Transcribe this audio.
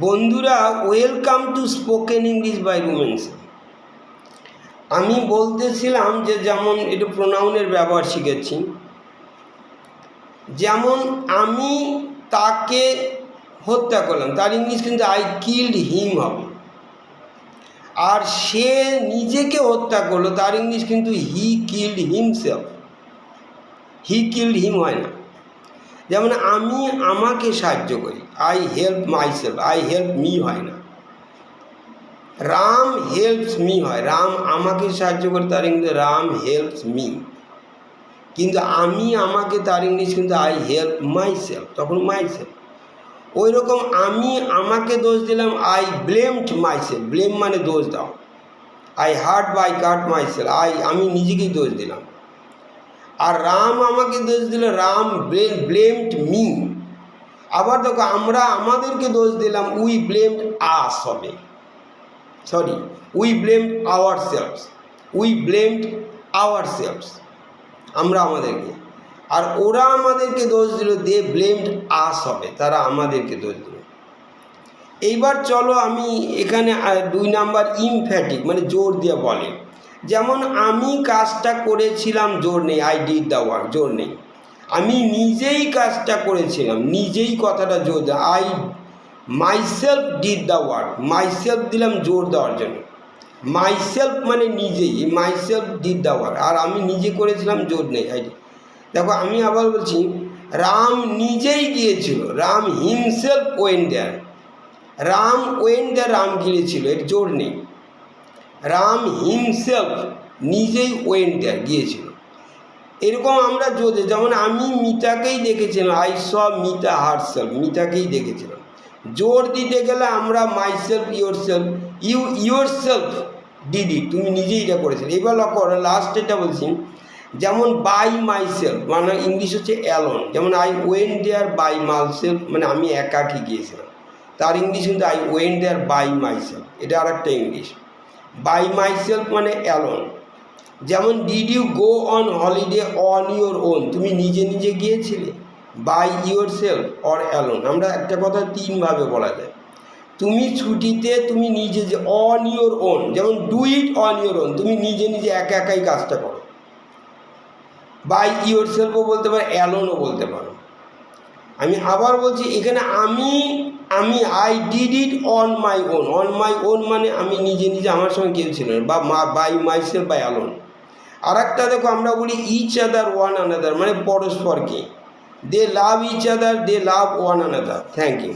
বন্ধুরা, welcome to spoken English by Rumen's. আমি বলতেছিলাম যে যেমন একটু প্রোনাউনের ব্যবহার শিখেছি। যেমন আমি তাকে হত্যা করলাম, তার ইংলিশ কিন্তু আই কিল্ড হিম হবে। আর সে নিজেকে হত্যা করলো, তার ইংলিশ কিন্তু he killed himself. He killed হিম হয় না। যেমন আমি আমাকে সাহায্য করি, I help myself, I help me হয় না। রাম হেল্পস মি হয়, রাম আমাকে সাহায্য করে, তার ইংলিশ রাম হেল্পস মি। কিন্তু আমি আমাকে, তার ইংলিশ কিন্তু আই হেল্প মাইসেলফ, তখন মাইসেলফ। ওই রকম আমি আমাকে দোষ দিলাম, আই ব্লেমড মাইসেলফ, ব্লেম মানে দোষ দাও। আই হার্ট বা আই কাট মাইসেলফ, আমি নিজেকেই দোষ দিলাম। আর রাম আমাকে দোষ দিল, রাম ব্লেমড মি। আবার দেখো আমরা আমাদেরকে দোষ দিলাম, উই ব্লেমড আস হবে, sorry, we blamed ourselves, we blamed ourselves, আমরা আমাদেরকে। আর ওরা আমাদেরকে দোষ দিল, দে ব্লেমড আস হবে, তারা আমাদেরকে দোষ দিল। এইবার চলো আমি এখানে 2 নাম্বার ইমফ্যাটিক মানে জোর দিয়ে বলে। যেমন আমি কাজটা করেছিলাম, জোর নেই, আই ডিড দ্য ওয়ার্ক, জোর নেই। আমি নিজেই কাজটা করেছিলাম, নিজেই কথাটা জোর দেয়, I myself did the work, myself দিলাম জোর দেওয়ার জন্য। মাইসেলফ মানে নিজেই, মাইসেলফ ডিড দ্য ওয়ার্ক, আর আমি নিজে করেছিলাম, জোর নেই, আই ডিড। দেখো আমি আবার বলছি, রাম নিজেই গিয়েছিল, Ram himself went there, Ram went there, Ram গিয়েছিল, এর জোর নেই। রাম হিমসেলফ নিজেই ওয়েন্ট দেয়ার, গিয়েছিল। এরকম আমরা যদি, যেমন আমি মিতাকেই দেখেছিলাম, আই স মিতা হারসেলফ, মিতাকেই দেখেছিলাম। জোর দিতে গেলে আমরা myself, yourself did it, তুমি নিজেই এটা করেছিলে। এবার লক্ষ্য করো লাস্ট এটা বলছি, যেমন বাই মাইসেলফ মানে ইংলিশ হচ্ছে অ্যালোন। যেমন I went there by myself মানে আমি একাকী গিয়েছিলাম, তার ইংলিশ কিন্তু I went there by myself, এটা আর একটা ইংলিশ। বাই মাইসেলফ মানে অ্যালোন। যেমন did you go on holiday on your own, তুমি নিজে নিজে গিয়েছিলে, by yourself or alone. আমরা একটা কথা 3 ভাবে বলা যায়। তুমি ছুটিতে, তুমি নিজে যে, অন ইউর ওন, যেমন do it on your own, তুমি নিজে নিজে একা একাই কাজটা করো। বাই ইউর সেলফও বলতে পারো, অ্যালোনও বলতে পারো। আমি আবার বলছি এখানে আমি I did it on my own, on my own মানে আমি নিজে নিজে, আমার সঙ্গে কেউ ছিল না, বা by myself by alone. আর একটা দেখো আমরা বলি ইচ আদার ওয়ান আনাদার মানে পরস্পরকে, they love each other, they love one another. Thank you.